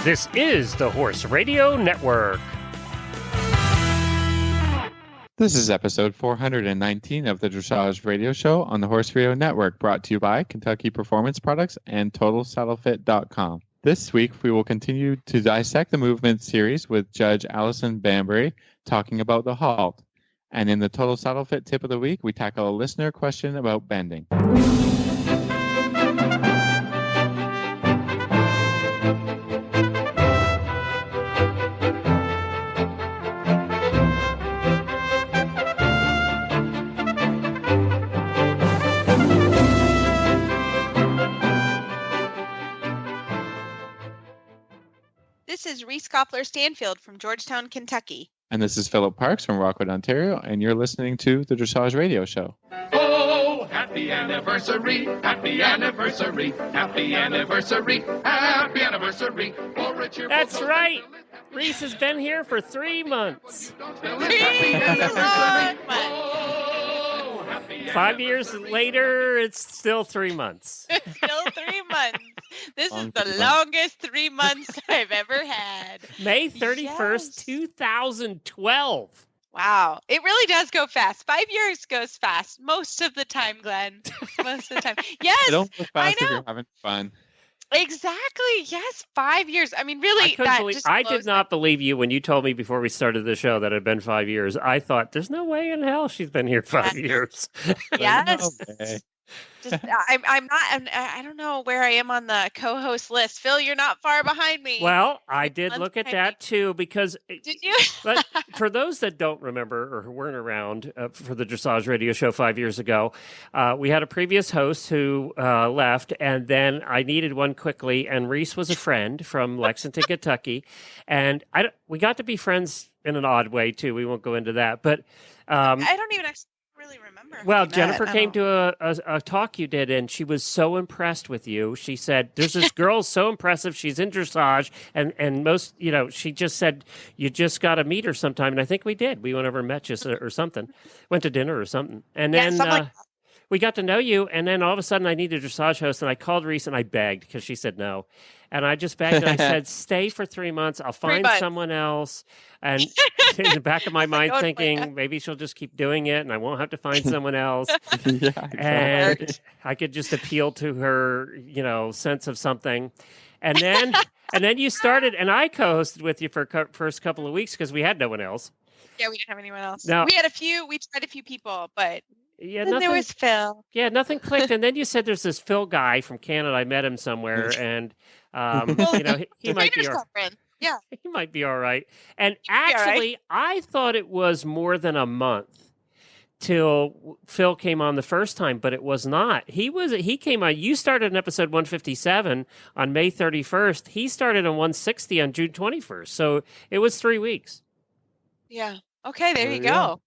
This is the Horse Radio Network. This is episode 419 of the Dressage Radio Show on the Horse Radio Network, brought to you by Kentucky Performance Products and TotalSaddleFit.com. This week, we will continue to dissect the movement series with Judge Allison Bambury talking about the Halt. And in the Total Saddle Fit tip of the week, we tackle a listener question about bending. This is Reese Koppler-Stanfield from Georgetown, Kentucky. And this is Philip Parks from Rockwood, Ontario, and you're listening to the Dressage Radio Show. Oh, happy anniversary, happy anniversary, happy anniversary, happy anniversary. That's right. Reese has been here for 3 months. 5 years later, it's still 3 months. Still 3 months. This is the longest 3 months I've ever had. May 31st, 2012. Wow. It really does go fast. 5 years goes fast. Most of the time, Glenn. Most of the time. Yes. It don't go fast I know. if you're having fun. Exactly. Yes. 5 years. I mean, really. I did not believe you when you told me before we started the show that it had been 5 years. I thought, there's no way in hell she's been here 5 years. Yes. Okay. I'm not. I don't know where I am on the co-host list. Phil, you're not far behind me. Well, I did look at that too because. Did you? But for those that don't remember or who weren't around for the Dressage Radio Show 5 years ago, we had a previous host who left, and then I needed one quickly. And Reese was a friend from Lexington, Kentucky, and we got to be friends in an odd way too. We won't go into that, but I don't even actually really remember. Well, Jennifer came to a talk you did, and she was so impressed with you. She said, "There's this girl so impressive. She's in dressage, and most, she just said you just got to meet her sometime." And I think we did. We went over and met you or something, went to dinner or something, and then we got to know you. And then all of a sudden, I needed a dressage host, and I called Reese and I begged because she said no. And I just begged and I said, stay for 3 months. I'll find someone else. And in the back of my mind thinking, maybe she'll just keep doing it and I won't have to find someone else. Yeah, exactly. And I could just appeal to her, sense of something. And then you started, and I co-hosted with you for first couple of weeks because we had no one else. Yeah, we didn't have anyone else. No. We tried a few people, but yeah, then there was Phil. Yeah, nothing clicked. And then you said there's this Phil guy from Canada. I met him somewhere, and he might be all right. Yeah, he might be all right. And actually, I thought it was more than a month till Phil came on the first time, but it was not. He came on. You started in episode 157 on May 31st. He started on 160 on June 21st. So it was 3 weeks. Yeah. Okay. There you go.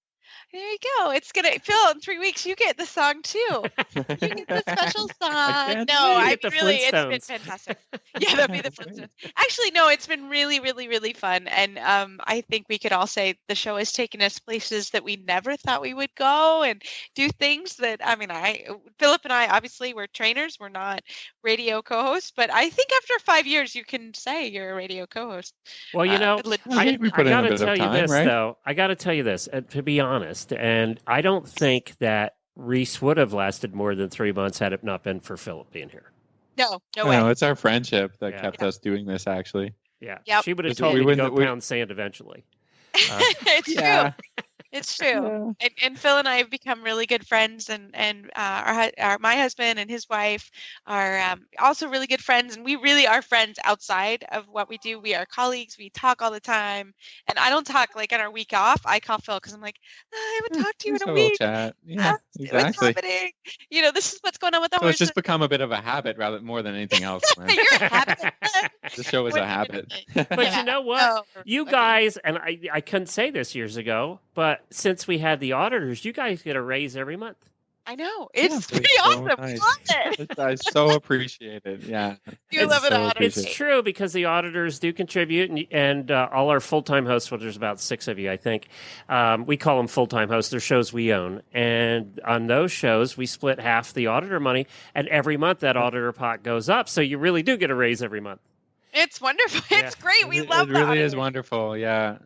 There you go. It's going to, Phil, in 3 weeks, you get the song too. You get the special song. It's been fantastic. Yeah, that'd be the Flintstones. Actually, no, it's been really, really, really fun. And I think we could all say the show has taken us places that we never thought we would go and do things that, Philip and I, obviously, we're trainers. We're not radio co-hosts. But I think after 5 years, you can say you're a radio co-host. Well, I got to tell you this, right? though. I got to tell you this, to be honest. And I don't think that Reese would have lasted more than 3 months had it not been for Philip being here. No way. No, it's our friendship that kept us doing this, actually. Yeah. Yep. She would have told me to go pound sand eventually. It's true. It's true. Yeah. And Phil and I have become really good friends, and my husband and his wife are also really good friends, and we really are friends outside of what we do. We are colleagues. We talk all the time, and I don't talk like on our week off. I call Phil because I'm like, I haven't talked to you in a week. Chat. Yeah, exactly. What's happening? This is what's going on with the horse. It's just become a bit of a habit more than anything else. You're a habit. The show is a habit. But you know what? You guys, and I couldn't say this years ago, but since we had the auditors, you guys get a raise every month. I know. It's pretty awesome. Nice. Love it. I so appreciate it. Yeah. You love it, auditors. It's true because the auditors do contribute, and all our full-time hosts, well, there's about 6 of you, I think. We call them full-time hosts. They're shows we own. And on those shows, we split half the auditor money, and every month that auditor pot goes up. So you really do get a raise every month. It's wonderful. It's great. We love it. It really is wonderful. Yeah.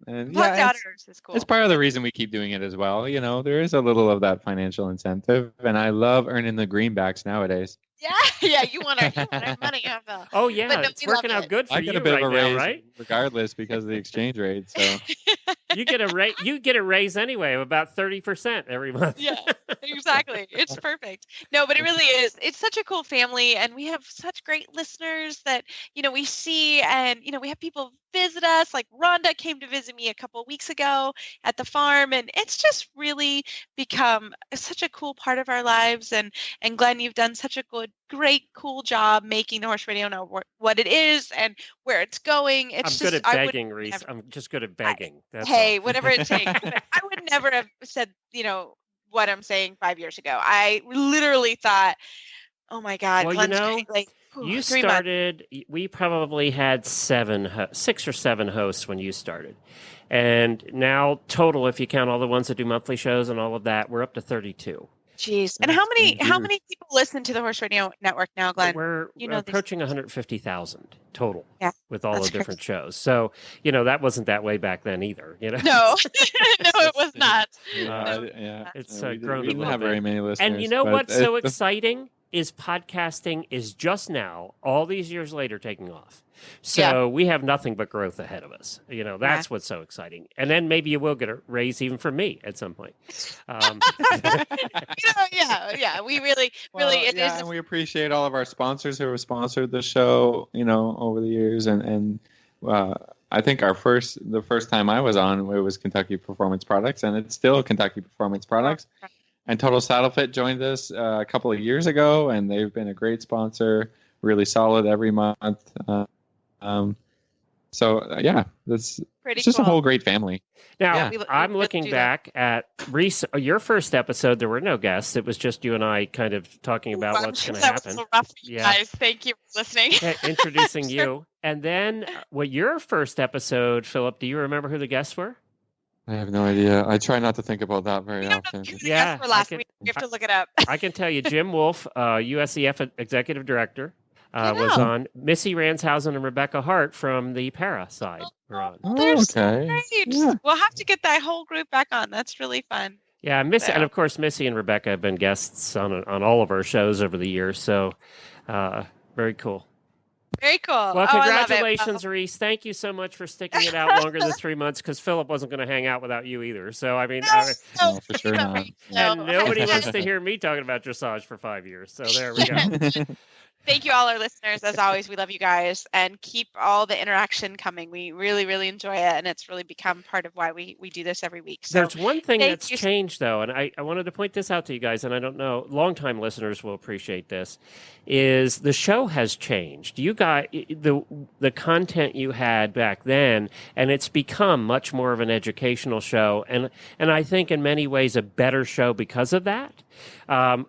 And Plus Outers is cool. It's part of the reason we keep doing it as well. There is a little of that financial incentive, and I love earning the greenbacks nowadays. Yeah, you want our money. Oh yeah, it's working out good for you I get a bit right of a raise, now, right? regardless, because of the exchange rate. So you get a raise anyway of about 30% every month. Yeah, exactly. It's perfect. No, but it really is. It's such a cool family, and we have such great listeners that we see, and we have people visit us. Like Rhonda came to visit me a couple of weeks ago at the farm, and it's just really become such a cool part of our lives. And Glenn, you've done such a great, cool job making the Horse Radio know what it is and where it's going. I'm good at begging, Reese. I'm just good at begging. Whatever it takes. But I would never have said, what I'm saying 5 years ago. I literally thought, oh my God. Well, you started, we probably had 6 or 7 hosts when you started. And now total, if you count all the ones that do monthly shows and all of that, we're up to 32. Jeez. And how many people listen to the Horse Radio Network now, Glenn? We're approaching 150,000 total with all the different crazy. shows. So, that wasn't that way back then either. No, no, it was not. It's we grown. We didn't have very many listeners. And you know what's so exciting is podcasting is just now, all these years later, taking off. So we have nothing but growth ahead of us. That's what's so exciting. And then maybe you will get a raise even from me at some point. We really, it is. And we appreciate all of our sponsors who have sponsored the show, over the years. And I think the first time I was on, it was Kentucky Performance Products, and it's still Kentucky Performance Products. And Total Saddle Fit joined us a couple of years ago, and they've been a great sponsor, really solid every month. It's just a whole great family. Now, I'm looking back at Reese, your first episode. There were no guests. It was just you and I kind of talking about what's going to happen. That was so rough, guys. Thank you for listening. Introducing you. And then your first episode, Philip, do you remember who the guests were? I have no idea. I try not to think about that very often. Yeah, for last week. You have to look it up. I can tell you, Jim Wolf, USEF Executive Director, was on. Missy Ranshausen and Rebecca Hart from the Para side were on. Okay. Great. Yeah. We'll have to get that whole group back on. That's really fun. Yeah, Missy, and of course, Missy and Rebecca have been guests on all of our shows over the years. So, very cool. Very cool. Well, congratulations, Reese. Thank you so much for sticking it out longer than 3 months, because Philip wasn't going to hang out without you either. So, I mean, no, for sure not. And nobody wants to hear me talking about dressage for 5 years. So there we go. Thank you, all our listeners. As always, we love you guys, and keep all the interaction coming. We really, really enjoy it, and it's really become part of why we do this every week. So there's one thing that's changed, though, and I wanted to point this out to you guys, and I don't know, longtime listeners will appreciate this, is the show has changed. You got the content you had back then, and it's become much more of an educational show, and I think in many ways a better show because of that.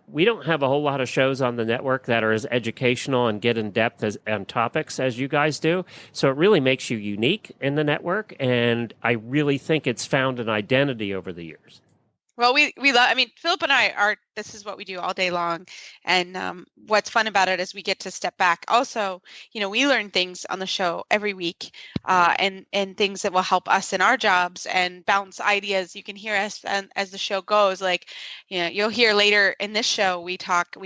We don't have a whole lot of shows on the network that are as educational and get in depth on topics as you guys do. So it really makes you unique in the network. And I really think it's found an identity over the years. Well, we love, Philip and I this is what we do all day long. And what's fun about it is we get to step back. Also, we learn things on the show every week and things that will help us in our jobs and bounce ideas. You can hear us as the show goes. Like, you'll hear later in this show, we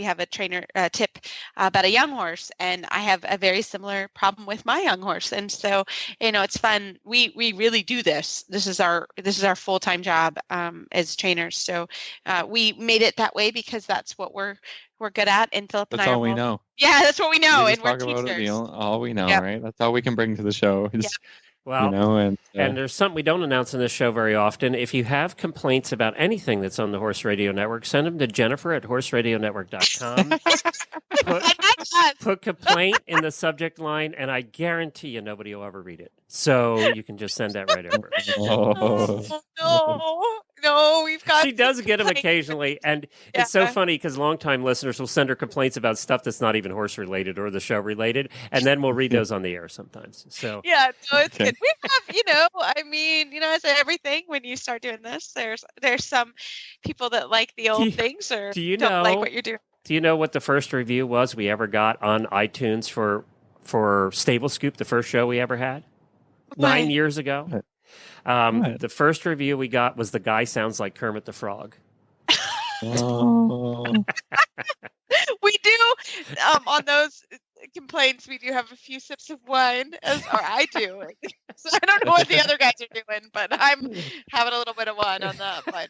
have a trainer tip about a young horse. And I have a very similar problem with my young horse. And so, it's fun. We really do this. This is our full-time job as trainers. So we made it that way because that's what we're good at. And Philip and I that's all we know. Yeah, that's what we know. And we're teachers. All we know, right? That's all we can bring to the show. Well, and there's something we don't announce in this show very often. If you have complaints about anything that's on the Horse Radio Network, send them to Jennifer at horseradionetwork.com. Put complaint in the subject line, and I guarantee you nobody will ever read it. So you can just send that right over. No, we've got. She does get them occasionally, and it's so funny because longtime listeners will send her complaints about stuff that's not even horse related or the show related, and then we'll read those on the air sometimes. So it's good. We have, as everything, when you start doing this, there's some people that like the old things or don't like what you're doing. Do you know what the first review was we ever got on iTunes for for Stable Scoop, the first show we ever had 9 years ago. The first review we got was the guy sounds like Kermit the Frog. Oh. We do on those complaints. We do have a few sips of wine, or I do. So I don't know what the other guys are doing, but I'm having a little bit of wine on that. But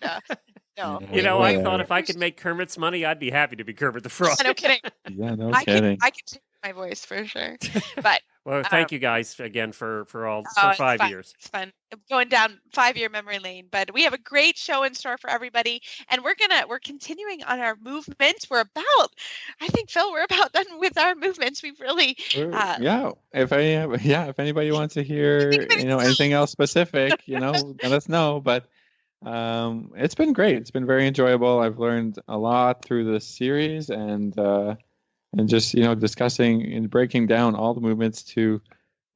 no, I thought if I could make Kermit's money, I'd be happy to be Kermit the Frog. No kidding. Yeah, no kidding. I can take my voice for sure. But well, thank you guys again for 5 years. It's fun going down 5-year memory lane. But we have a great show in store for everybody, and we're continuing on our movements. We're about done with our movements. We've really if anybody wants to hear anything else specific, let us know. But it's been great. It's been very enjoyable. I've learned a lot through this series, and just discussing and breaking down all the movements to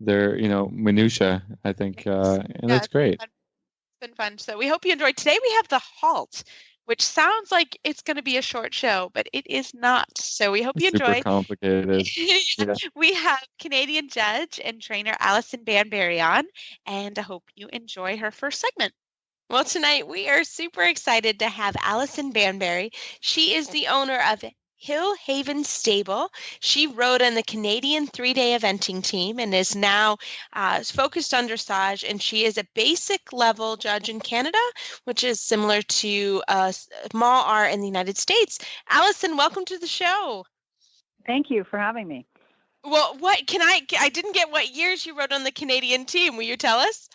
their minutia. I think and it's great. It's been fun. So we hope you enjoyed. Today we have the Halt, which sounds like it's going to be a short show, but it is not. So we hope you enjoy. Super complicated. Yeah. We have Canadian judge and trainer Alison Banbury on, and I hope you enjoy her first segment. Well, tonight we are super excited to have Alison Banbury. She is the owner of Hill Haven Stable. She rode on the Canadian 3-day eventing team and is now focused on dressage, and she is a basic level judge in Canada, which is similar to Mall R in the United States. Alison, welcome to the show. Thank you for having me. Well, I didn't get what years you rode on the Canadian team. Will you tell us?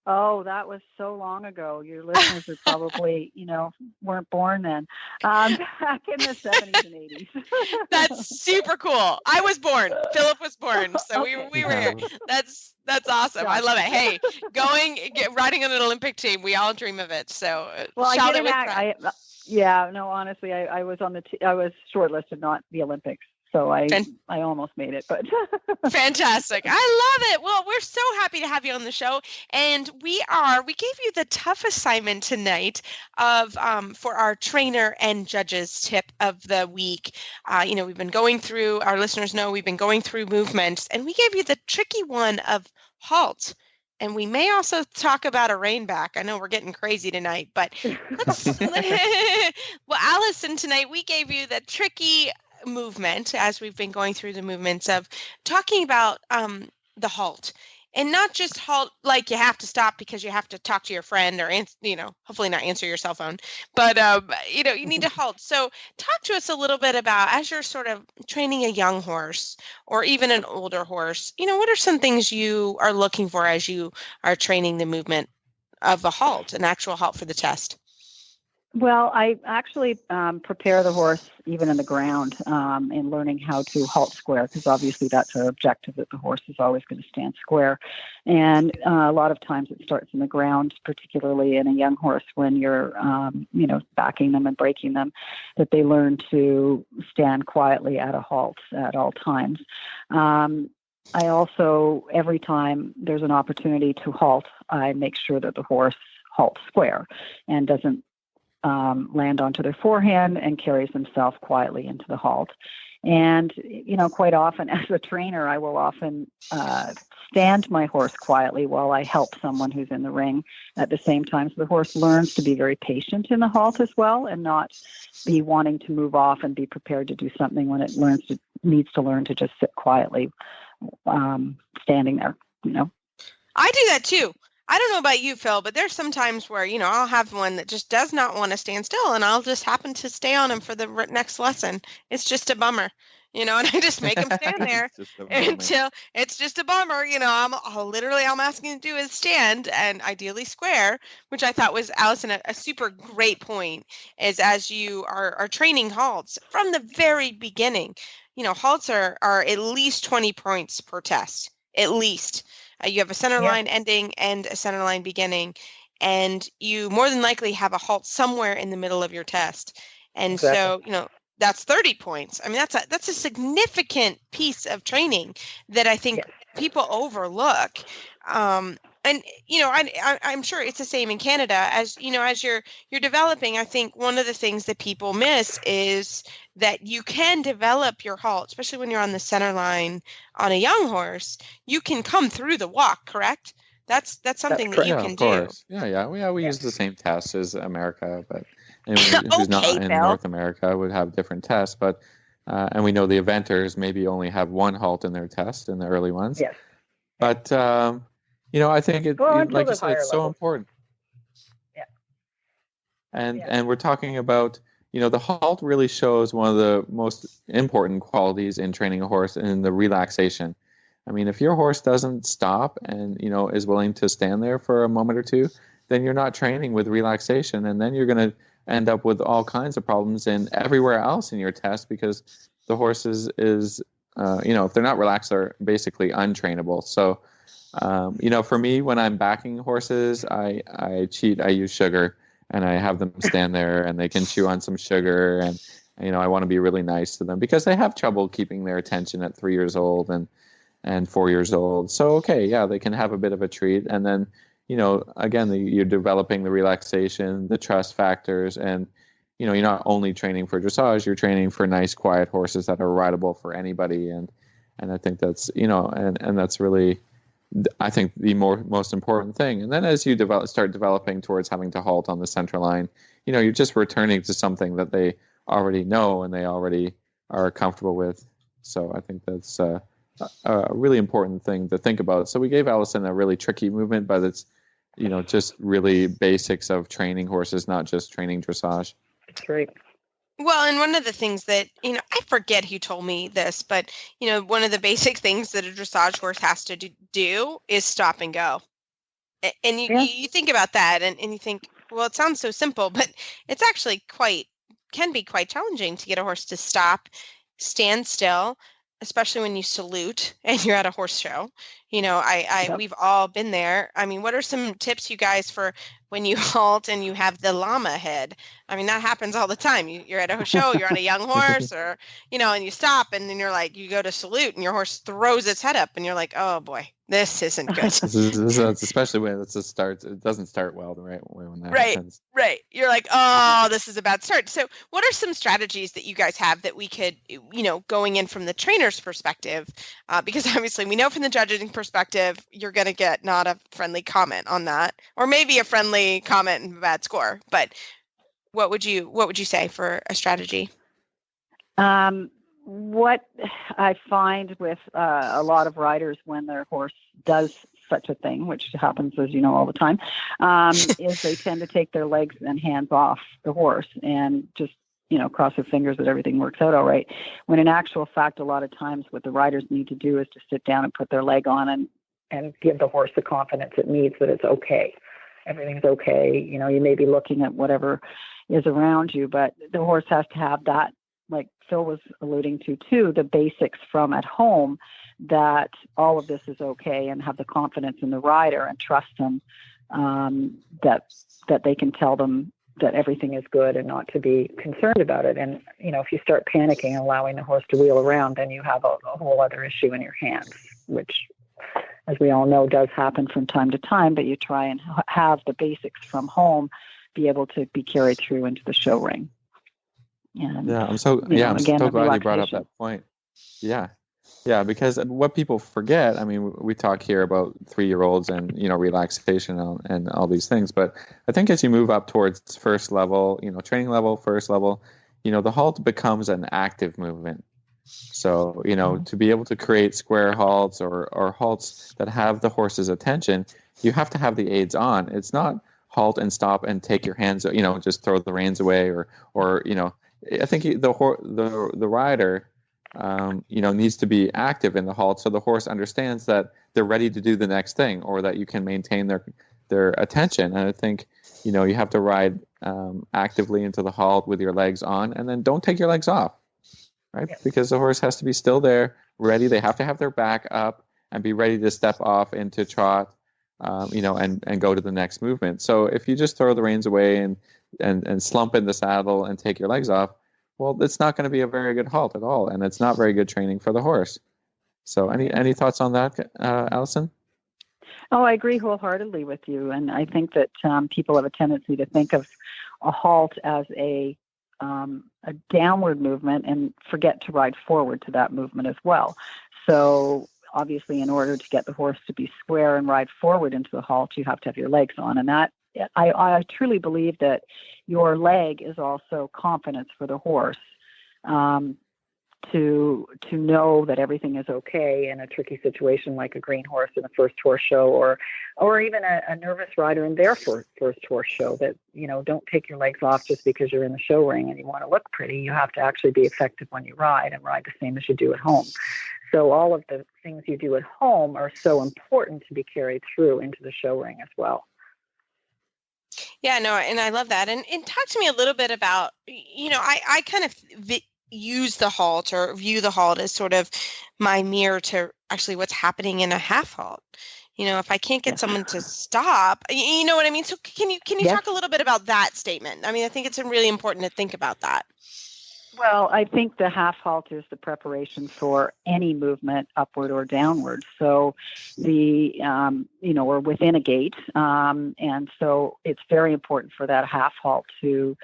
Oh, that was so long ago. Your listeners are probably, weren't born then. Back in the 70s and 80s. That's super cool. I was born. Philip was born. So we were here. That's awesome. I love it. Hey, riding on an Olympic team, we all dream of it. So honestly, I was on I was shortlisted, not the Olympics. So I almost made it, but fantastic. I love it. Well, we're so happy to have you on the show. And we gave you the tough assignment tonight for our trainer and judges tip of the week. We've been going through, our listeners know we've been going through movements, and we gave you the tricky one of halt. And we may also talk about a rainback. I know we're getting crazy tonight, but well, Alison, tonight we gave you the tricky movement, as we've been going through the movements of talking about the halt, and not just halt like you have to stop because you have to talk to your friend or hopefully not answer your cell phone, but you need to halt. So talk to us a little bit about, as you're sort of training a young horse or even an older horse, what are some things you are looking for as you are training the movement of a halt, an actual halt for the test? Well, I actually prepare the horse even in the ground in learning how to halt square, because obviously that's our objective, that the horse is always going to stand square. And a lot of times it starts in the ground, particularly in a young horse when you're, backing them and breaking them, that they learn to stand quietly at a halt at all times. I also, every time there's an opportunity to halt, I make sure that the horse halts square and doesn't land onto their forehand and carries themselves quietly into the halt. And, quite often as a trainer, I will often stand my horse quietly while I help someone who's in the ring at the same time. So the horse learns to be very patient in the halt as well, and not be wanting to move off and be prepared to do something when it needs to learn to just sit quietly, standing there, I do that too. I don't know about you, Phil, but there's some times where, I'll have one that just does not want to stand still, and I'll just happen to stay on him for the next lesson. It's just a bummer, and I just make him stand there until it's just a bummer. I'm asking him to do is stand, and ideally square, which I thought was, Alison, a super great point, is as you are training halts from the very beginning, halts are at least 20 points per test, at least. You have a center line ending and a center line beginning, and you more than likely have a halt somewhere in the middle of your test. And exactly. So, that's 30 points. I mean, that's a significant piece of training that I think people overlook. and I'm sure it's the same in Canada. As as you're developing, I think one of the things that people miss is that you can develop your halt, especially when you're on the center line on a young horse. You can come through the walk, correct? That's something that you can do. We use the same tests as America, but anyone who's not in North America would have different tests. But and we know the eventers maybe only have one halt in their test in the early ones. Yes. But I think like you said, it's so important. Yeah. And we're talking about, the halt really shows one of the most important qualities in training a horse in the relaxation. I mean, if your horse doesn't stop and, is willing to stand there for a moment or two, then you're not training with relaxation. And then you're going to end up with all kinds of problems in everywhere else in your test, because the horse is if they're not relaxed, they're basically untrainable. So, for me, when I'm backing horses, I cheat. I use sugar, and I have them stand there and they can chew on some sugar. And, I want to be really nice to them because they have trouble keeping their attention at 3 years old and 4 years old. So, they can have a bit of a treat. And then, again, you're developing the relaxation, the trust factors, and, you're not only training for dressage, you're training for nice, quiet horses that are rideable for anybody. And I think that's, and that's really, I think, the most important thing. And then as you start developing towards having to halt on the center line, you're just returning to something that they already know and they already are comfortable with. So I think that's a really important thing to think about. So we gave Allison a really tricky movement, but it's, just really basics of training horses, not just training dressage. That's right. Well, and one of the things that, I forget who told me this, but, one of the basic things that a dressage horse has to do is stop and go. And you think about that and you think, well, it sounds so simple, but it's actually can be quite challenging to get a horse to stop, stand still, especially when you salute and you're at a horse show. We've all been there. I mean, what are some tips, you guys, for when you halt and you have the llama head? I mean, that happens all the time. You're at a show, you're on a young horse, or, and you stop and then you're like, you go to salute and your horse throws its head up and you're like, oh boy, this isn't good. This is especially when it starts. It doesn't start well the right way when that happens. Right. You're like, oh, this is a bad start. So what are some strategies that you guys have that we could, going in from the trainer's perspective, because obviously we know from the judging perspective, you're going to get not a friendly comment on that, or maybe a friendly comment and a bad score. But what would you say for a strategy? What I find with a lot of riders when their horse does such a thing, which happens, as you know, all the time, is they tend to take their legs and hands off the horse and just, cross their fingers that everything works out all right. When in actual fact, a lot of times what the riders need to do is to sit down and put their leg on and give the horse the confidence it needs that it's okay. Everything's okay. You may be looking at whatever is around you, but the horse has to have that, like Phil was alluding to too, the basics from at home, that all of this is okay, and have the confidence in the rider and trust them, that they can tell them that everything is good and not to be concerned about it. And, if you start panicking and allowing the horse to wheel around, then you have a whole other issue in your hands, which, as we all know, does happen from time to time, but you try and have the basics from home be able to be carried through into the show ring. And, I'm so glad you brought up that point. Yeah, because what people forget, I mean, we talk here about 3-year-olds and, relaxation and all these things, but I think as you move up towards first level, training level, first level, the halt becomes an active movement. So, to be able to create square halts or halts that have the horse's attention, you have to have the aids on. It's not halt and stop and take your hands, just throw the reins away or I think the rider, needs to be active in the halt so the horse understands that they're ready to do the next thing, or that you can maintain their attention. And I think, you have to ride actively into the halt with your legs on, and then don't take your legs off, right? Yeah. Because the horse has to be still there, ready. They have to have their back up and be ready to step off into trot, and go to the next movement. So if you just throw the reins away and slump in the saddle and take your legs off, well, it's not going to be a very good halt at all, and it's not very good training for the horse. So any thoughts on that, Allison? Oh, I agree wholeheartedly with you. And I think that people have a tendency to think of a halt as a downward movement and forget to ride forward to that movement as well. So obviously, in order to get the horse to be square and ride forward into the halt, you have to have your legs on. And that I truly believe that your leg is also confidence for the horse. To know that everything is okay in a tricky situation like a green horse in a first horse show, or even a nervous rider in their first horse show, that, don't take your legs off just because you're in the show ring and you want to look pretty. You have to actually be effective when you ride, and ride the same as you do at home. So all of the things you do at home are so important to be carried through into the show ring as well. Yeah, no, and I love that. And talk to me a little bit about, I kind of use the halt or view the halt as sort of my mirror to actually what's happening in a half halt. If I can't get someone to stop, you know what I mean? So can you talk a little bit about that statement? I mean, I think it's really important to think about that. Well, I think the half halt is the preparation for any movement upward or downward. So we're within a gate. And so it's very important for that half halt to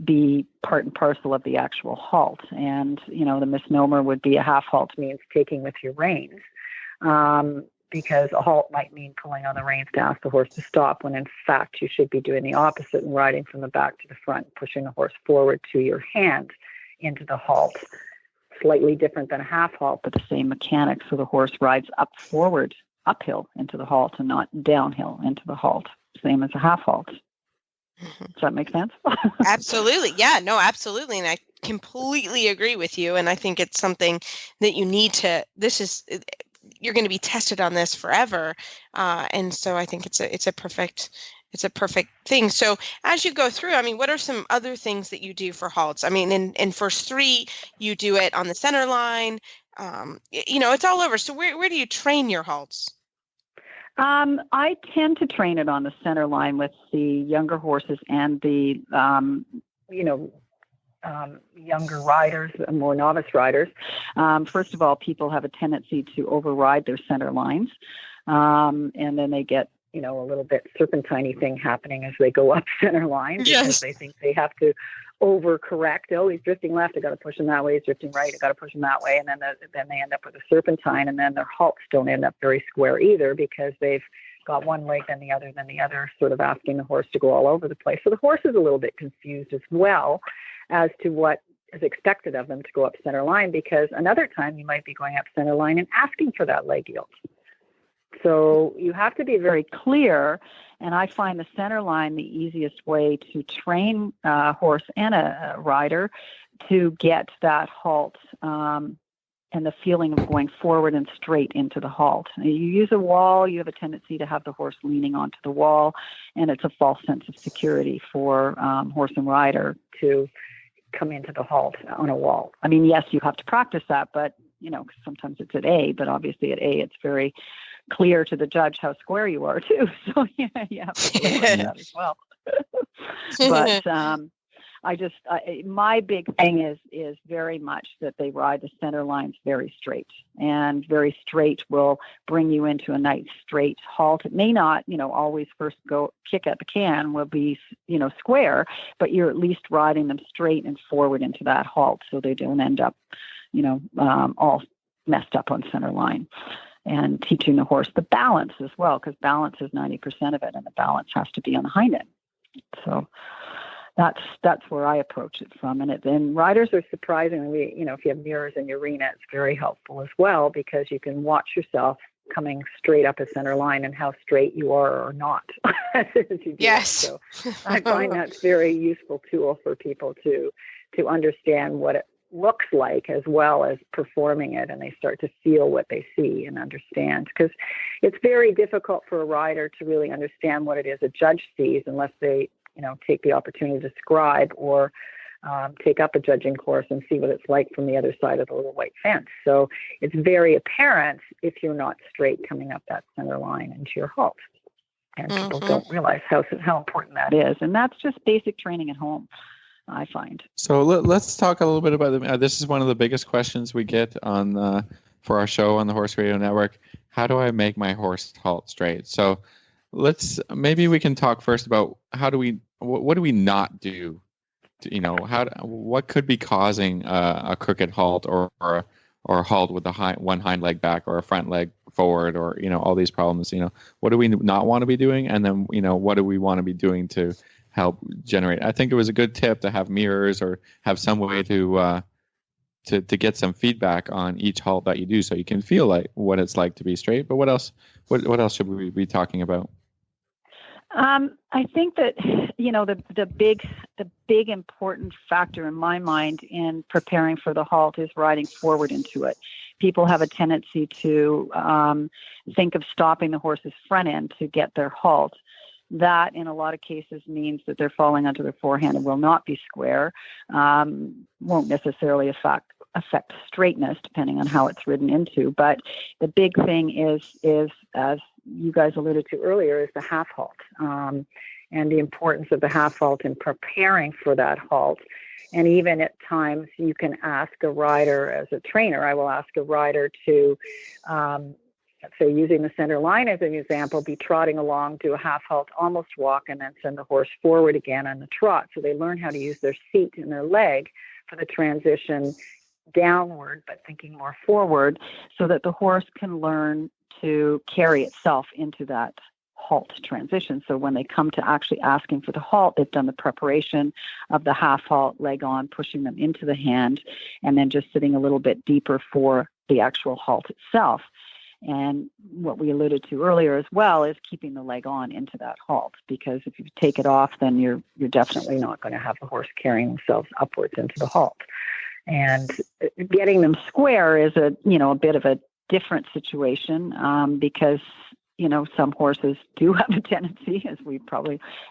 be part and parcel of the actual halt. And, the misnomer would be a half halt means taking with your reins, because a halt might mean pulling on the reins to ask the horse to stop, when in fact you should be doing the opposite and riding from the back to the front, pushing the horse forward to your hand into the halt. Slightly different than a half halt, but the same mechanics. So the horse rides uphill into the halt, and not downhill into the halt, same as a half halt. Does that make sense? Absolutely. Yeah, no, absolutely. And I completely agree with you. And I think it's something that you need to, you're going to be tested on this forever. And so I think it's a perfect thing. So as you go through, I mean, what are some other things that you do for halts? I mean, in first three, you do it on the center line. It's all over. So where do you train your halts? I tend to train it on the center line with the younger horses and the, younger riders, more novice riders. First of all, people have a tendency to override their center lines. And then they get, a little bit serpentine thing happening as they go up center line, because they think they have to overcorrect. Oh, he's drifting left, I got to push him that way. He's drifting right, I got to push him that way. And then they end up with a serpentine, and then their halts don't end up very square either, because they've got one leg, then the other, sort of asking the horse to go all over the place. So the horse is a little bit confused as well as to what is expected of them to go up center line, because another time you might be going up center line and asking for that leg yield. So you have to be very clear, and I find the center line the easiest way to train a horse and a rider to get that halt and the feeling of going forward and straight into the halt. You use a wall, you have a tendency to have the horse leaning onto the wall, and it's a false sense of security for horse and rider to come into the halt on a wall. I mean, yes, you have to practice that, but, sometimes it's at A, but obviously at A, it's very clear to the judge how square you are too. So you have to learn that as well. But my big thing is very much that they ride the center lines very straight, and very straight will bring you into a nice straight halt. It may not, always first go kick at the can, will be, square, but you're at least riding them straight and forward into that halt, so they don't end up, all messed up on center line. And teaching the horse the balance as well, because balance is 90% of it, and the balance has to be on the hind end. So that's where I approach it from. And riders are surprisingly, if you have mirrors in your arena, it's very helpful as well, because you can watch yourself coming straight up a center line and how straight you are or not as you do. Yes. So I find that's a very useful tool for people to understand what it looks like, as well as performing it, and they start to feel what they see and understand, because it's very difficult for a rider to really understand what it is a judge sees unless they take the opportunity to scribe or take up a judging course and see what it's like from the other side of the little white fence. So it's very apparent if you're not straight coming up that center line into your halt, and people don't realize how important that is. And that's just basic training at home, I find. So let's talk a little bit about this is one of the biggest questions we get on for our show on the Horse Radio Network. how do I make my horse halt straight? So maybe we can talk first about what do we not do? What could be causing a crooked halt or a halt with one hind leg back or a front leg forward, or all these problems. What do we not want to be doing, and then what do we want to be doing to help generate? I think it was a good tip to have mirrors or have some way to get some feedback on each halt that you do, so you can feel like what it's like to be straight. But what else should we be talking about? I think that the big important factor in my mind in preparing for the halt is riding forward into it. People have a tendency to think of stopping the horse's front end to get their halt. That, in a lot of cases, means that they're falling onto their forehand and will not be square. Won't necessarily affect straightness, depending on how it's ridden into. But the big thing is as you guys alluded to earlier, is the half halt, and the importance of the half halt in preparing for that halt. And even at times, you can ask a rider, as a trainer, I will ask a rider to, let's say, using the center line as an example, be trotting along, do a half halt, almost walk, and then send the horse forward again on the trot. So they learn how to use their seat and their leg for the transition downward, but thinking more forward, so that the horse can learn to carry itself into that halt transition. So when they come to actually asking for the halt, they've done the preparation of the half halt, leg on, pushing them into the hand, and then just sitting a little bit deeper for the actual halt itself. And what we alluded to earlier as well is keeping the leg on into that halt, because if you take it off, then you're definitely not going to have the horse carrying themselves upwards into the halt. And getting them square is a bit of a different situation, because some horses do have a tendency, as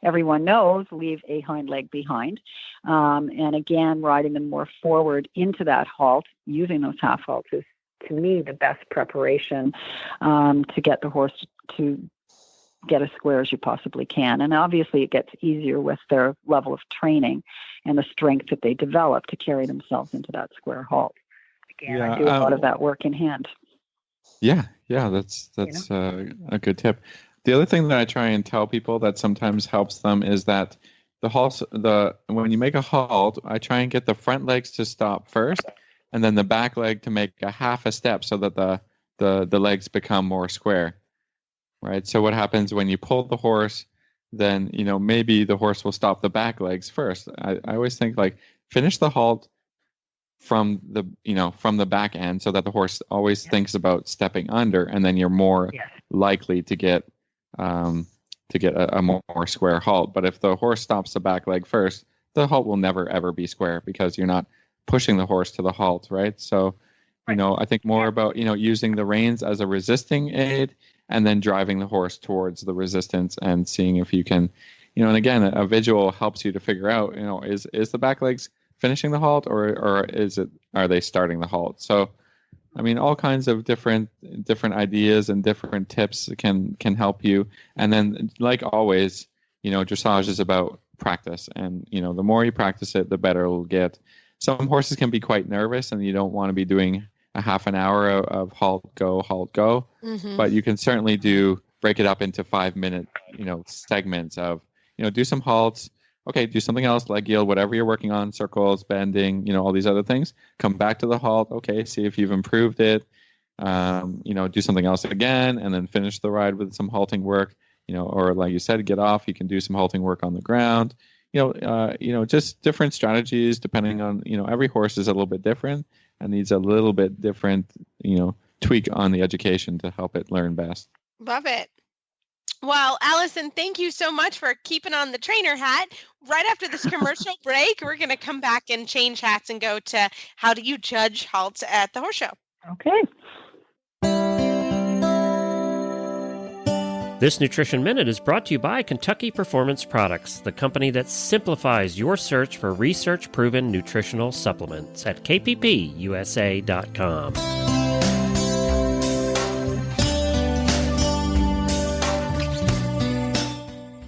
everyone knows, leave a hind leg behind. And again, riding them more forward into that halt, using those half halts, is, to me, the best preparation to get the horse to get as square as you possibly can. And obviously it gets easier with their level of training and the strength that they develop to carry themselves into that square halt. Again, I do a lot of that work in hand. Yeah, that's a good tip. The other thing that I try and tell people that sometimes helps them is that when you make a halt, I try and get the front legs to stop first, and then the back leg to make a half a step, so that the legs become more square. Right. So what happens when you pull the horse, then, maybe the horse will stop the back legs first. I always think, like, finish the halt from the back end, so that the horse always thinks about stepping under, and then you're more likely to get a more square halt. But if the horse stops the back leg first, the halt will never, ever be square, because you're not pushing the horse to the halt. Right. So, I think more about, using the reins as a resisting aid, and then driving the horse towards the resistance and seeing if you can, and again, a visual helps you to figure out, is the back legs finishing the halt, or are they starting the halt? So, I mean, all kinds of different ideas and different tips can help you. And then, like always, dressage is about practice, and the more you practice it, the better it'll get. Some horses can be quite nervous, and you don't want to be doing a half an hour of halt go. Mm-hmm. But you can certainly break it up into 5-minute, segments of, do some halts. Okay, do something else, leg yield, whatever you're working on, circles, bending, all these other things. Come back to the halt. Okay, see if you've improved it. Do something else again, and then finish the ride with some halting work. Or like you said, get off. You can do some halting work on the ground. Just different strategies depending on, every horse is a little bit different and needs a little bit different, tweak on the education to help it learn best. Love it. Well, Allison, thank you so much for keeping on the trainer hat. Right after this commercial break, we're going to come back and change hats and go to how do you judge halts at the horse show. Okay. This Nutrition Minute is brought to you by Kentucky Performance Products, the company that simplifies your search for research-proven nutritional supplements at kppusa.com.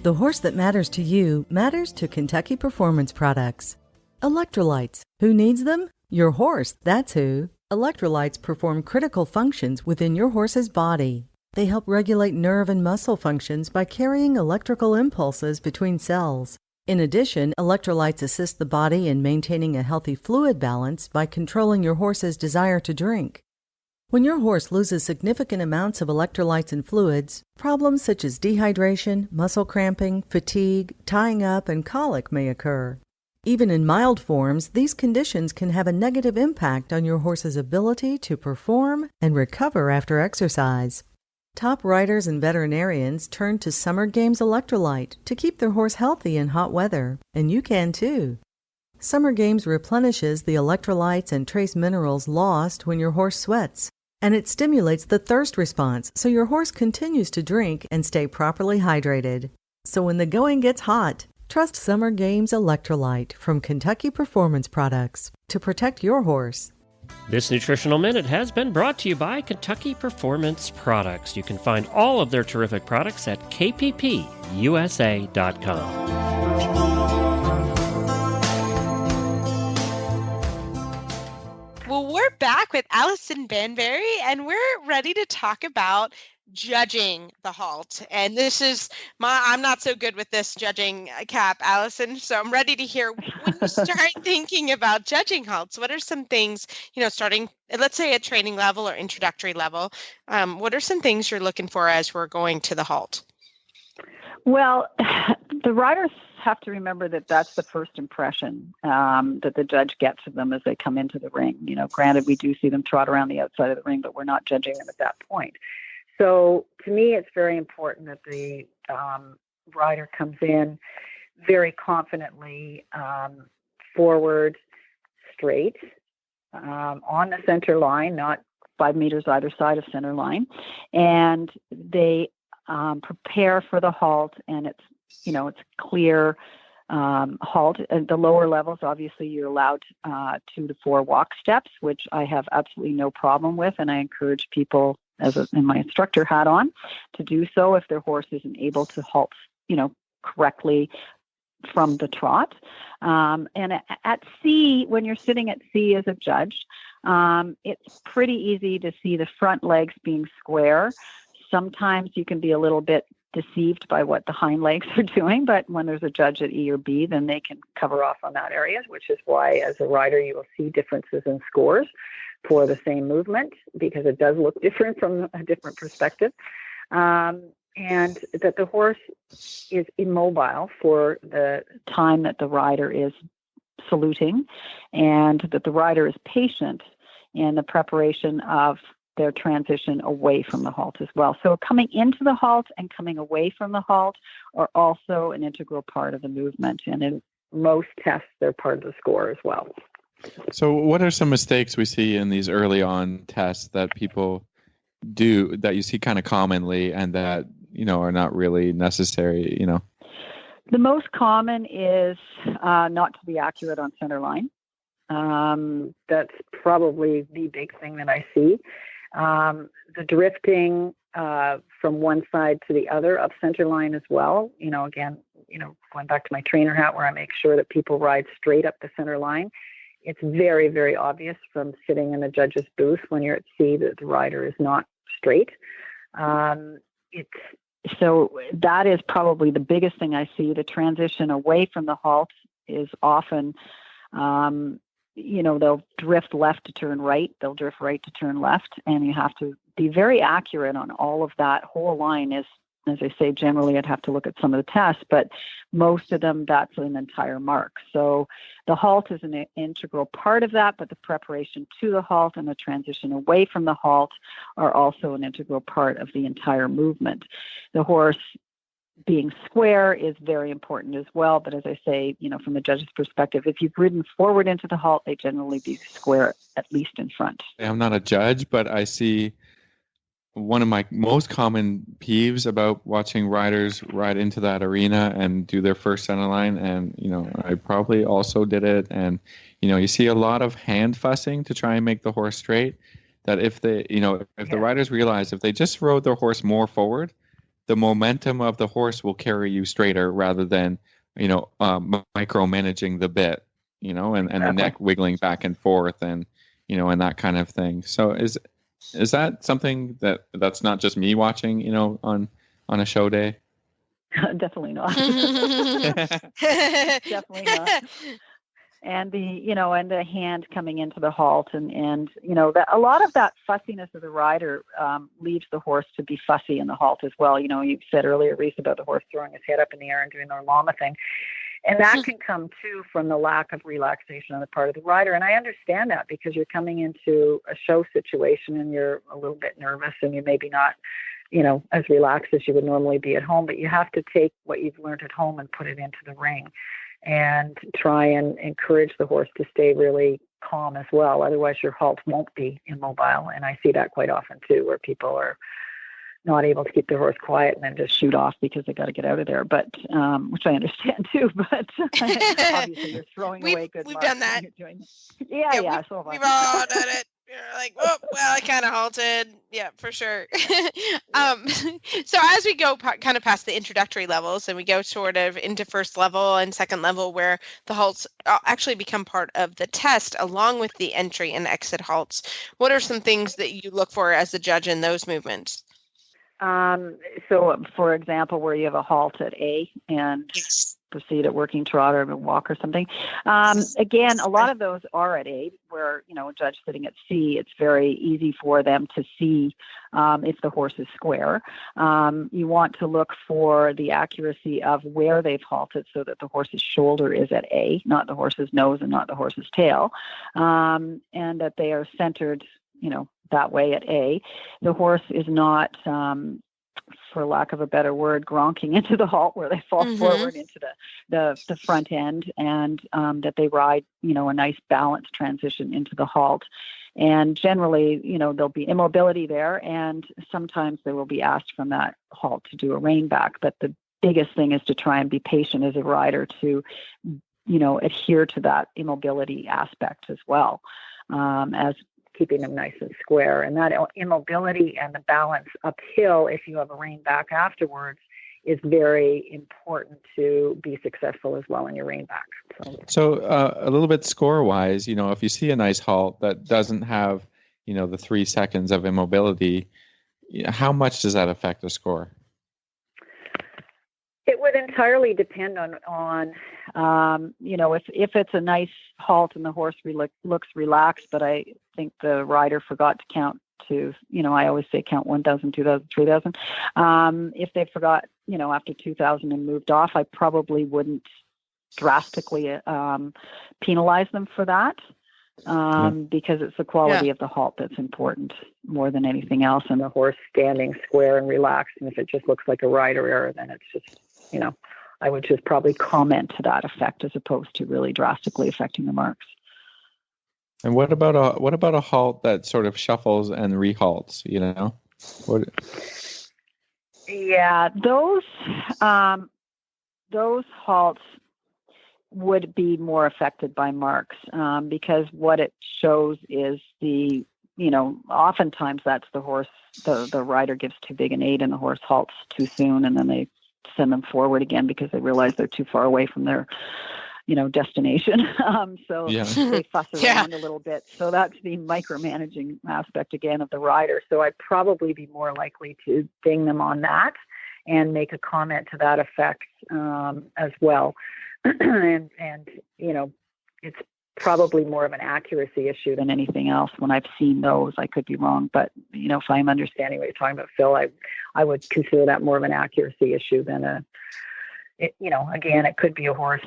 The horse that matters to you matters to Kentucky Performance Products. Electrolytes. Who needs them? Your horse, that's who. Electrolytes perform critical functions within your horse's body. They help regulate nerve and muscle functions by carrying electrical impulses between cells. In addition, electrolytes assist the body in maintaining a healthy fluid balance by controlling your horse's desire to drink. When your horse loses significant amounts of electrolytes and fluids, problems such as dehydration, muscle cramping, fatigue, tying up, and colic may occur. Even in mild forms, these conditions can have a negative impact on your horse's ability to perform and recover after exercise. Top riders and veterinarians turn to Summer Games Electrolyte to keep their horse healthy in hot weather, and you can too. Summer Games replenishes the electrolytes and trace minerals lost when your horse sweats, and it stimulates the thirst response so your horse continues to drink and stay properly hydrated. So when the going gets hot, trust Summer Games Electrolyte from Kentucky Performance Products to protect your horse. This Nutritional Minute has been brought to you by Kentucky Performance Products. You can find all of their terrific products at kppusa.com. Well, we're back with Allison Banbury, and we're ready to talk about judging the halt. And this is I'm not so good with this judging, Cap, Allison, so I'm ready to hear when you start thinking about judging halts, what are some things, starting, let's say at training level or introductory level, what are some things you're looking for as we're going to the halt? Well, the riders have to remember that that's the first impression that the judge gets of them as they come into the ring. Granted, we do see them trot around the outside of the ring, but we're not judging them at that point. So to me, it's very important that the rider comes in very confidently, forward, straight, on the center line, not 5 meters either side of center line, and they prepare for the halt, and it's clear halt. At the lower levels, obviously, you're allowed 2 to 4 walk steps, which I have absolutely no problem with, and I encourage people, in my instructor hat on, to do so if their horse isn't able to halt, correctly from the trot. And at C, when you're sitting at C as a judge, it's pretty easy to see the front legs being square. Sometimes you can be a little bit deceived by what the hind legs are doing, but when there's a judge at E or B, then they can cover off on that area, which is why as a rider you will see differences in scores for the same movement, because it does look different from a different perspective. And that the horse is immobile for the time that the rider is saluting, and that the rider is patient in the preparation of their transition away from the halt as well. So coming into the halt and coming away from the halt are also an integral part of the movement. And in most tests, they're part of the score as well. So what are some mistakes we see in these early on tests that people do, that you see kind of commonly, and that, are not really necessary, The most common is not to be accurate on center line. That's probably the big thing that I see. The drifting from one side to the other of center line as well. Again, going back to my trainer hat, where I make sure that people ride straight up the center line. It's very, very obvious from sitting in the judge's booth when you're at C that the rider is not straight. So that is probably the biggest thing I see. The transition away from the halt is often, they'll drift left to turn right, they'll drift right to turn left, and you have to be very accurate on all of that. Whole line is, as I say, generally I'd have to look at some of the tests, but most of them, that's an entire mark. So the halt is an integral part of that, but the preparation to the halt and the transition away from the halt are also an integral part of the entire movement. The horse being square is very important as well, but as I say, from the judge's perspective, if you've ridden forward into the halt, they generally be square, at least in front. I'm not a judge, but I see one of my most common peeves about watching riders ride into that arena and do their first center line, and I probably also did it, and you see a lot of hand fussing to try and make the horse straight. That if they, the riders realize if they just rode their horse more forward, the momentum of the horse will carry you straighter rather than micromanaging the bit, and the neck wiggling back and forth, and and that kind of thing. So is that something that's not just me watching, on a show day? Definitely not. Definitely not. And the hand coming into the halt, and that a lot of that fussiness of the rider leaves the horse to be fussy in the halt as well. You said earlier, Reese, about the horse throwing his head up in the air and doing their llama thing. And that can come, too, from the lack of relaxation on the part of the rider. And I understand that, because you're coming into a show situation and you're a little bit nervous and you're maybe not, as relaxed as you would normally be at home. But you have to take what you've learned at home and put it into the ring and try and encourage the horse to stay really calm as well. Otherwise, your halt won't be immobile. And I see that quite often, too, where people are not able to keep their horse quiet and then just shoot off because they got to get out of there. But which I understand too. But obviously, you're throwing away good. We've done that. Yeah. We've all done it. You're like, oh, well, I kind of halted. Yeah, for sure. So as we go kind of past the introductory levels and we go sort of into first level and second level, where the halts actually become part of the test along with the entry and exit halts, what are some things that you look for as a judge in those movements? So, for example, where you have a halt at A and proceed at working trot or a walk or something. Again, a lot of those are at A, where, a judge sitting at C, it's very easy for them to see if the horse is square. You want to look for the accuracy of where they've halted so that the horse's shoulder is at A, not the horse's nose and not the horse's tail, and that they are centered, that way at A. The horse is not, for lack of a better word, gronking into the halt where they fall forward into the front end, and that they ride, a nice balanced transition into the halt. And generally, there'll be immobility there, and sometimes they will be asked from that halt to do a rein back. But the biggest thing is to try and be patient as a rider to, adhere to that immobility aspect as well, as keeping them nice and square. And that immobility and the balance uphill, if you have a rein back afterwards, is very important to be successful as well in your rein back. So a little bit score-wise, if you see a nice halt that doesn't have, the 3 seconds of immobility, how much does that affect the score? It would entirely depend on if it's a nice halt and the horse looks relaxed, but I think the rider forgot to count to, I always say count 1,000, 2,000, 3,000. If they forgot, after 2,000 and moved off, I probably wouldn't drastically penalize them for that. Because it's the quality of the halt that's important more than anything else, and the horse standing square and relaxed. And if it just looks like a rider error, then it's just, I would just probably comment to that effect as opposed to really drastically affecting the marks. And what about a halt that sort of shuffles and rehalts? Yeah, those halts would be more affected by marks, because what it shows is oftentimes that's the horse, the rider gives too big an aid and the horse halts too soon, and then they send them forward again because they realize they're too far away from their, destination. So they fuss around a little bit. So that's the micromanaging aspect again of the rider. So I'd probably be more likely to ding them on that and make a comment to that effect as well. and it's probably more of an accuracy issue than anything else. When I've seen those, I could be wrong, but if I'm understanding what you're talking about, Phil, I would consider that more of an accuracy issue than again, it could be a horse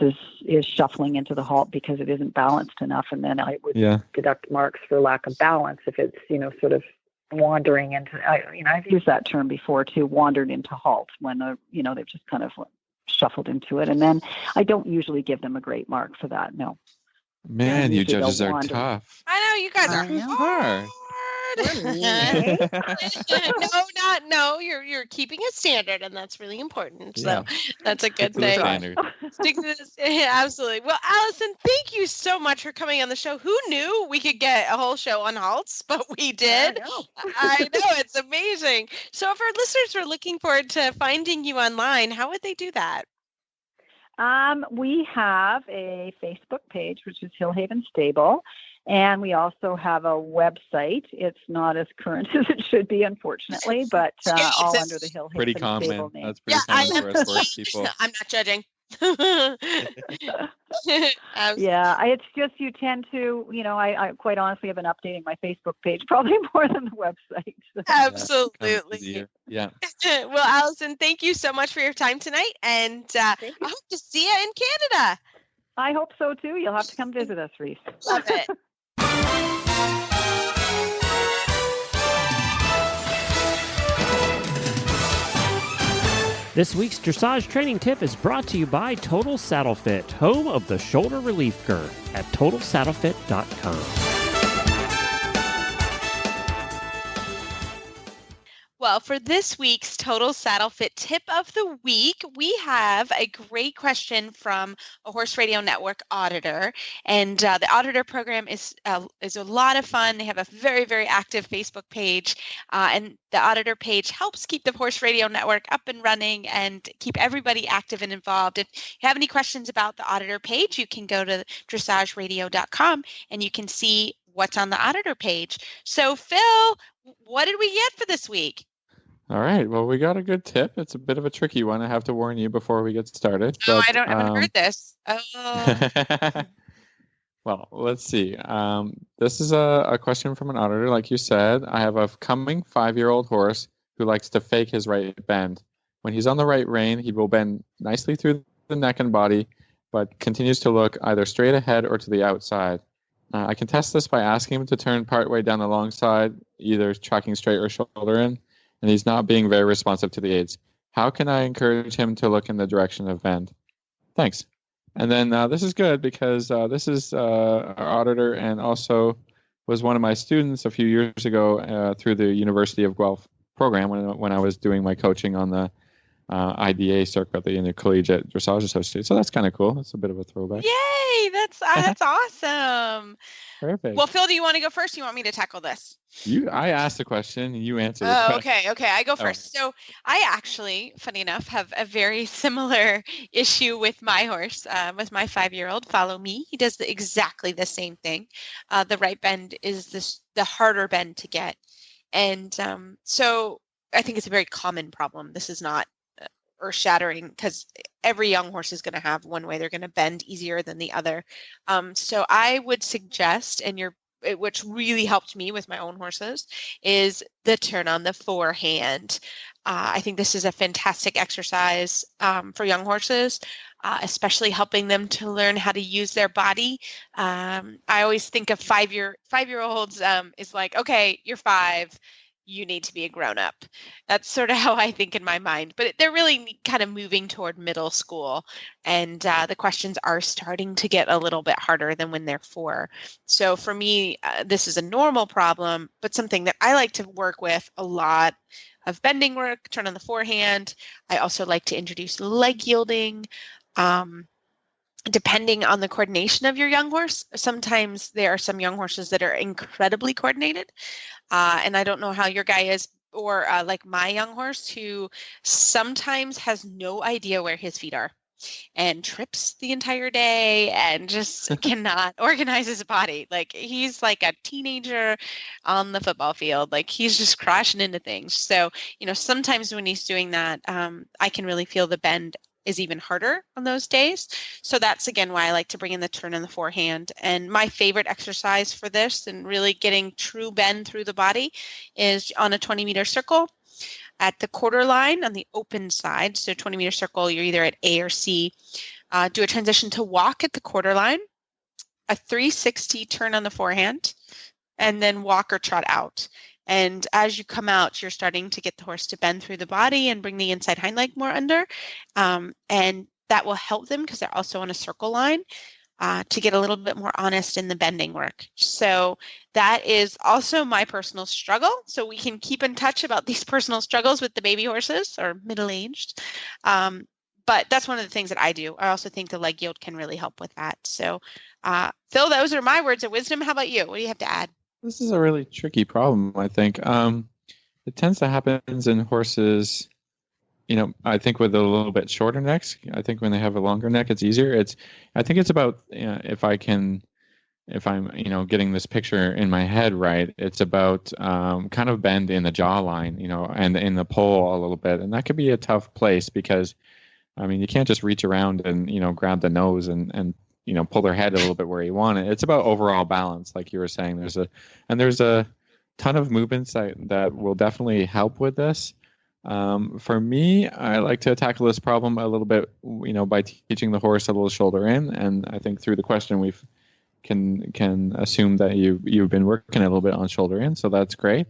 is shuffling into the halt because it isn't balanced enough, and then I would deduct marks for lack of balance if it's sort of wandering into. I've used that term before too, wandered into halt, when they've just kind of shuffled into it, and then I don't usually give them a great mark for that. No. Man, you judges are tough. I know you guys are hard. No, you're keeping a standard, and that's really important. So that's a good thing. Stick to this. Yeah, absolutely. Well, Allison, thank you so much for coming on the show. Who knew we could get a whole show on halts, but we did. I know, it's amazing. So if our listeners were looking forward to finding you online, how would they do that? We have a Facebook page, which is Hillhaven Stable, And we also have a website. It's not as current as it should be, unfortunately, but all under the Hill pretty Hickson common. Stable name. That's pretty common for us horse people. I'm not judging. Yeah, it's just you tend to, I quite honestly have been updating my Facebook page probably more than the website. Absolutely. Yeah. Well, Allison, thank you so much for your time tonight, and I hope to see you in Canada. I hope so too. You'll have to come visit us, Reese. Love it. This week's dressage training tip is brought to you by Total Saddle Fit, home of the shoulder relief girth at TotalSaddleFit.com. Well, for this week's Total Saddle Fit tip of the week, we have a great question from a Horse Radio Network auditor. And the auditor program is a lot of fun. They have a very, very active Facebook page. And the auditor page helps keep the Horse Radio Network up and running and keep everybody active and involved. If you have any questions about the auditor page, you can go to dressageradio.com and you can see what's on the auditor page. So, Phil, what did we get for this week? All right. Well, we got a good tip. It's a bit of a tricky one. I have to warn you before we get started. I haven't heard this. Oh. Well, let's see. This is a question from an auditor. Like you said, I have a coming 5-year-old horse who likes to fake his right bend. When he's on the right rein, he will bend nicely through the neck and body, but continues to look either straight ahead or to the outside. I can test this by asking him to turn partway down the long side, either tracking straight or shoulder in, and he's not being very responsive to the aids. How can I encourage him to look in the direction of bend? Thanks. And then this is good because this is our auditor and also was one of my students a few years ago through the University of Guelph program when I was doing my coaching on the IDA circuit, the Intercollegiate Dressage Association. So that's kind of cool. It's a bit of a throwback. Yay! That's awesome. Perfect. Well, Phil, do you want to go first? Or you want me to tackle this? I asked the question and you answered the question. Okay. I go first. So I actually, funny enough, have a very similar issue with my horse, with my 5-year-old. Follow Me. He does exactly the same thing. The right bend is the harder bend to get. And so I think it's a very common problem. This is not earth-shattering because every young horse is going to have one way they're going to bend easier than the other. So I would suggest, which really helped me with my own horses, is the turn on the forehand. I think this is a fantastic exercise for young horses, especially helping them to learn how to use their body. I always think of 5-year-olds is like, okay, you're 5. You need to be a grown-up. That's sort of how I think in my mind. But they're really kind of moving toward middle school. And the questions are starting to get a little bit harder than when they're 4. So for me, this is a normal problem, but something that I like to work with a lot of bending work, turn on the forehand. I also like to introduce leg yielding. Depending on the coordination of your young horse, sometimes there are some young horses that are incredibly coordinated. And I don't know how your guy is, or like my young horse who sometimes has no idea where his feet are and trips the entire day and just cannot organize his body. Like he's like a teenager on the football field. Like he's just crashing into things. So, sometimes when he's doing that, I can really feel the bend is even harder on those days. So that's, again, why I like to bring in the turn and the forehand. And my favorite exercise for this and really getting true bend through the body is on a 20-meter circle at the quarter line on the open side. So 20-meter circle, you're either at A or C. Do a transition to walk at the quarter line, a 360 turn on the forehand, and then walk or trot out. And as you come out, you're starting to get the horse to bend through the body and bring the inside hind leg more under. And that will help them because they're also on a circle line to get a little bit more honest in the bending work. So that is also my personal struggle. So we can keep in touch about these personal struggles with the baby horses or middle-aged. But that's one of the things that I do. I also think the leg yield can really help with that. So Phil, those are my words of wisdom. How about you? What do you have to add? This is a really tricky problem, I think. It tends to happen in horses, I think with a little bit shorter necks. I think when they have a longer neck, it's easier. I think it's about if I can if I'm, getting this picture in my head right, it's about kind of bend in the jawline, and in the poll a little bit. And that could be a tough place because, you can't just reach around and, grab the nose and pull their head a little bit where you want it. It's about overall balance, like you were saying. There's a ton of movements that will definitely help with this. For me, I like to tackle this problem a little bit, by teaching the horse a little shoulder in. And I think through the question we've can assume that you've been working a little bit on shoulder in, so that's great.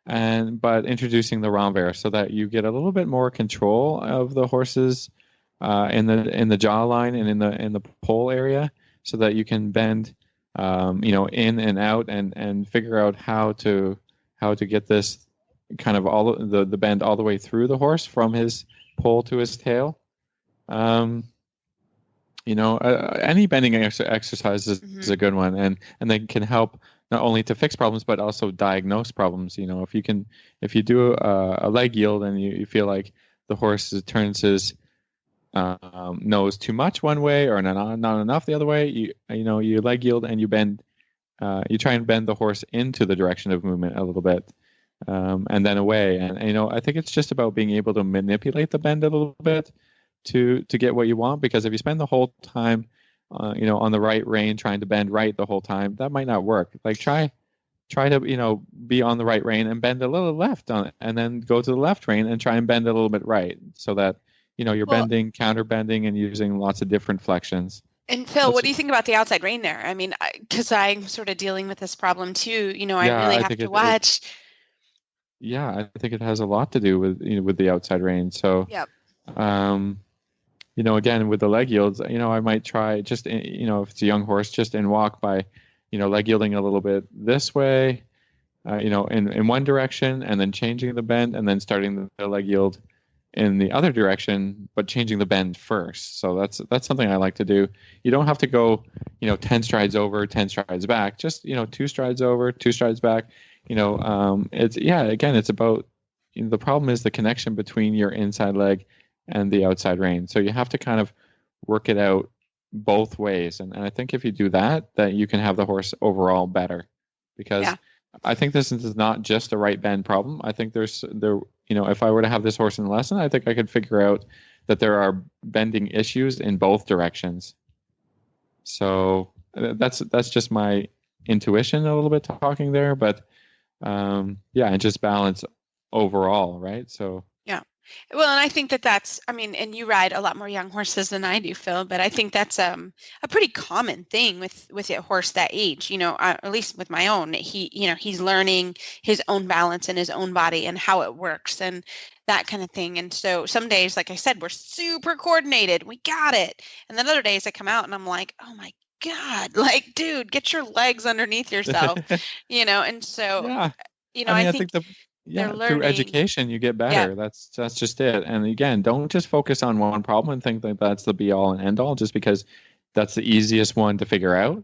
But introducing the renvers so that you get a little bit more control of the horses in the jawline and in the poll area, so that you can bend in and out and figure out how to get this kind of all the bend all the way through the horse from his poll to his tail. Any bending exercise is a good one, and they can help not only to fix problems but also diagnose problems. If you do a leg yield and you feel like the horse turns his nose too much one way or not enough the other way, you leg yield and you bend. You try and bend the horse into the direction of movement a little bit, and then away. And I think it's just about being able to manipulate the bend a little bit to get what you want, because if you spend the whole time on the right rein trying to bend right the whole time, that might not work. Like try to be on the right rein and bend a little left on it, and then go to the left rein and try and bend a little bit right, so that you're bending, counter bending, and using lots of different flexions. And Phil, what do you think about the outside rein there? I mean, because I'm sort of dealing with this problem too. I really have to watch. I think it has a lot to do with the outside rein. So yep. Again, with the leg yields, I might try just, if it's a young horse, just in walk by, leg yielding a little bit this way, in one direction, and then changing the bend, and then starting the leg yield in the other direction, but changing the bend first. So that's something I like to do. You don't have to go, 10 strides over, 10 strides back, just, 2 strides over, 2 strides back. It's about, the problem is the connection between your inside leg and the outside rein. So you have to kind of work it out both ways. And I think if you do that you can have the horse overall better, because I think this is not just a right bend problem. I think if I were to have this horse in the lesson, I think I could figure out that there are bending issues in both directions. So that's just my intuition a little bit talking there, but and just balance overall, right? So well, and I think that's, and you ride a lot more young horses than I do, Phil, but I think that's a pretty common thing with a horse that age, at least with my own. He's learning his own balance in his own body and how it works and that kind of thing. And so some days, like I said, we're super coordinated. We got it. And then other days I come out and I'm like, oh my God, like, dude, get your legs underneath yourself, and so, I think through education you get better. That's just it. And again, don't just focus on one problem and think that that's the be all and end all just because that's the easiest one to figure out.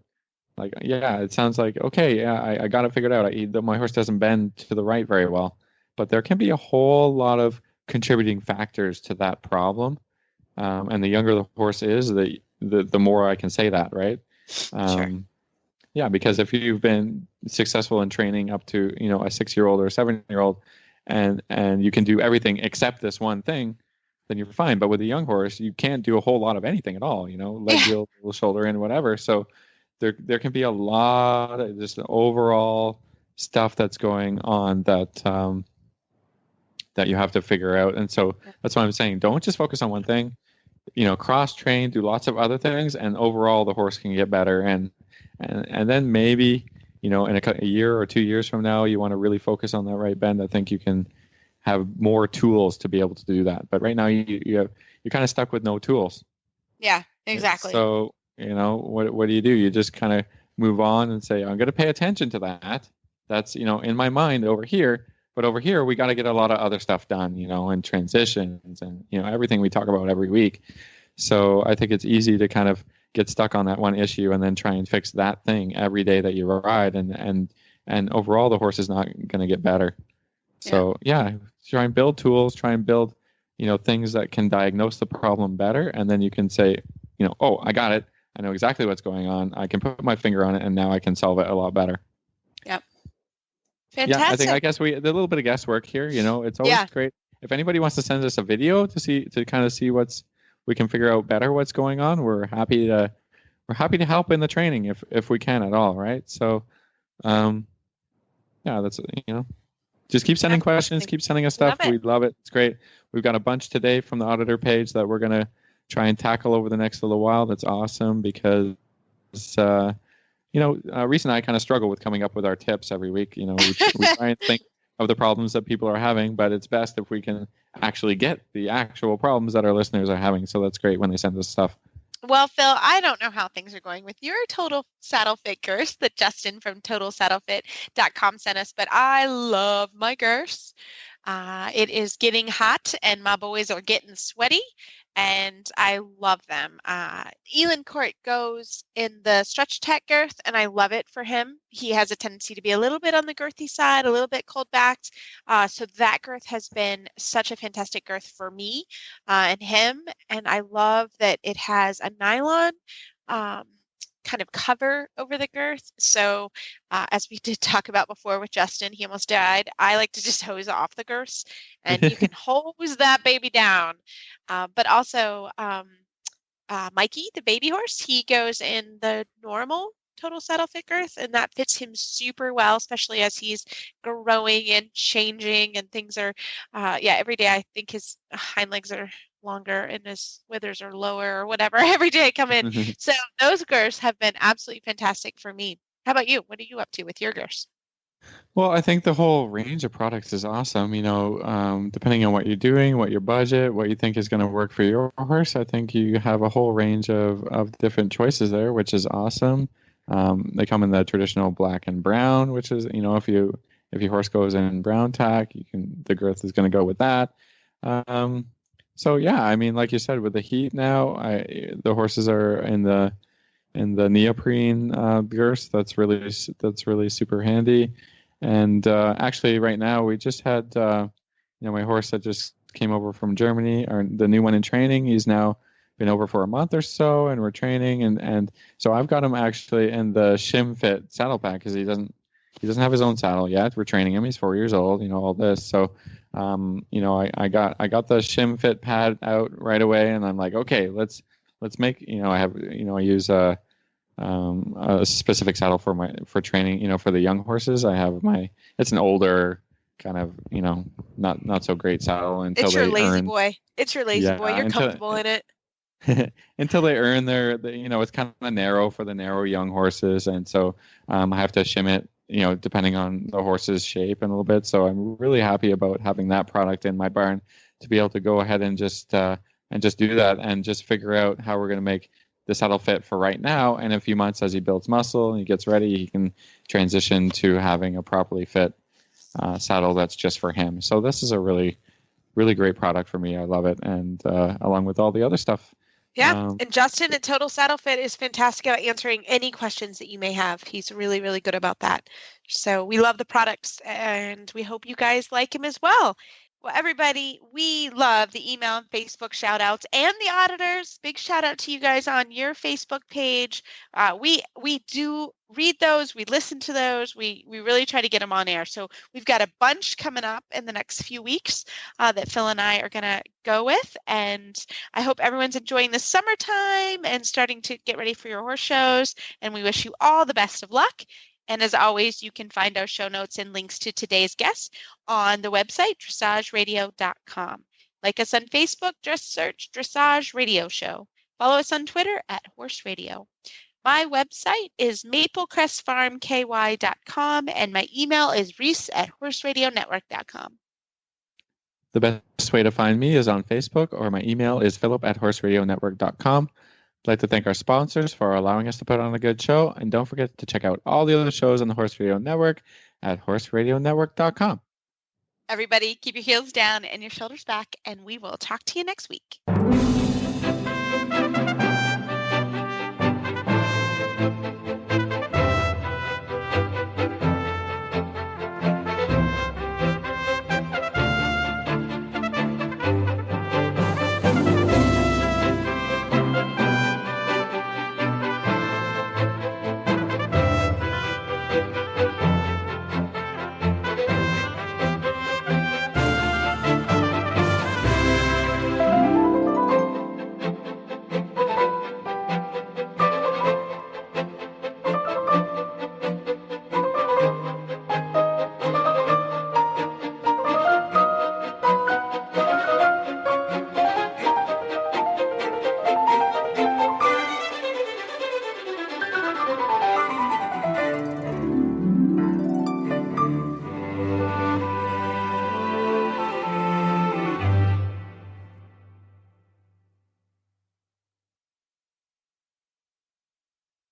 Like, it sounds like, okay, I got it figured out. My horse doesn't bend to the right very well, but there can be a whole lot of contributing factors to that problem. And the younger the horse is, the more I can say that, right? Sure. Yeah, because if you've been successful in training up to, a 6-year-old or a 7-year-old and you can do everything except this one thing, then you're fine. But with a young horse, you can't do a whole lot of anything at all, leg yield, shoulder in, whatever. So there can be a lot of just overall stuff that's going on that you have to figure out. And so that's why I'm saying, don't just focus on one thing, cross train, do lots of other things, and overall the horse can get better. And then maybe, in a year or 2 years from now, you want to really focus on that right bend. I think you can have more tools to be able to do that. But right now you're kind of stuck with no tools. Yeah, exactly. So, what do? You just kind of move on and say, I'm going to pay attention to that. That's, in my mind over here. But over here, we got to get a lot of other stuff done, and transitions and, everything we talk about every week. So I think it's easy to kind of get stuck on that one issue and then try and fix that thing every day that you ride. And overall, the horse is not going to get better. So, try and build tools, try and build, things that can diagnose the problem better. And then you can say, oh, I got it. I know exactly what's going on. I can put my finger on it, and now I can solve it a lot better. Yep. Fantastic. Yeah, I guess a little bit of guesswork here. It's always great. If anybody wants to send us a video to kind of see we can figure out better what's going on, we're happy to help in the training if we can at all, right? So, that's just keep sending questions, keep sending us stuff. We love it. It's great. We've got a bunch today from the auditor page that we're gonna try and tackle over the next little while. That's awesome because, Reese and I kind of struggle with coming up with our tips every week. We try and think of the problems that people are having, but it's best if we can actually get the actual problems that our listeners are having. So that's great when they send us stuff. Well, Phil, I don't know how things are going with your Total Saddle Fit Girth that Justin from TotalSaddleFit.com sent us, but I love my girth. It is getting hot and my boys are getting sweaty and I love them. Elin Court goes in the Stretch Tech girth and I love it for him. He has a tendency to be a little bit on the girthy side, a little bit cold backed. So that girth has been such a fantastic girth for me and him. And I love that it has a nylon kind of cover over the girth. So as we did talk about before with Justin, he almost died. I like to just hose off the girths and you can hose that baby down. But also Mikey, the baby horse, he goes in the normal Total Saddle Fit girth and that fits him super well, especially as he's growing and changing and things are, every day I think his hind legs are longer and his withers are lower or whatever every day I come in. So those girths have been absolutely fantastic for me. How about you? What are you up to with your girths? Well, I think the whole range of products is awesome. Depending on what you're doing, what your budget, what you think is going to work for your horse, I think you have a whole range of different choices there, which is awesome. They come in the traditional black and brown, which is, if your horse goes in brown tack, the girth is going to go with that. Like you said, with the heat now, the horses are in the neoprene girths. That's really super handy. And actually, right now we just had my horse that just came over from Germany, or the new one in training. He's now been over for a month or so, and we're training. And so I've got him actually in the Shim Fit saddle pack because he doesn't have his own saddle yet. We're training him. He's 4 years old. All this. So. I got the Shim Fit pad out right away, and I'm like, okay, let's make. I use a specific saddle for training. For the young horses, I have it's an older kind of not so great saddle until it's your lazy boy. It's your lazy boy. You're comfortable in it. Until they earn their it's kind of narrow for the narrow young horses, and so I have to shim it. Depending on the horse's shape and a little bit. So I'm really happy about having that product in my barn to be able to go ahead and just do that and just figure out how we're going to make the saddle fit for right now. And in a few months, as he builds muscle and he gets ready, he can transition to having a properly fit saddle that's just for him. So this is a really, really great product for me. I love it. And along with all the other stuff. Yeah, and Justin at Total Saddle Fit is fantastic at answering any questions that you may have. He's really, really good about that. So we love the products, and we hope you guys like him as well. Well, everybody, we love the email and Facebook shout-outs and the auditors. Big shout-out to you guys on your Facebook page. We do read those. We listen to those. We really try to get them on air. So we've got a bunch coming up in the next few weeks that Phil and I are going to go with. And I hope everyone's enjoying the summertime and starting to get ready for your horse shows. And we wish you all the best of luck. And as always, you can find our show notes and links to today's guests on the website, dressageradio.com. Like us on Facebook, just search Dressage Radio Show. Follow us on Twitter at Horse Radio. My website is maplecrestfarmky.com, and my email is reese@horseradionetwork.com. The best way to find me is on Facebook, or my email is philip@horseradionetwork.com. I'd like to thank our sponsors for allowing us to put on a good show. And don't forget to check out all the other shows on the Horse Radio Network at horseradionetwork.com. Everybody, keep your heels down and your shoulders back, and we will talk to you next week.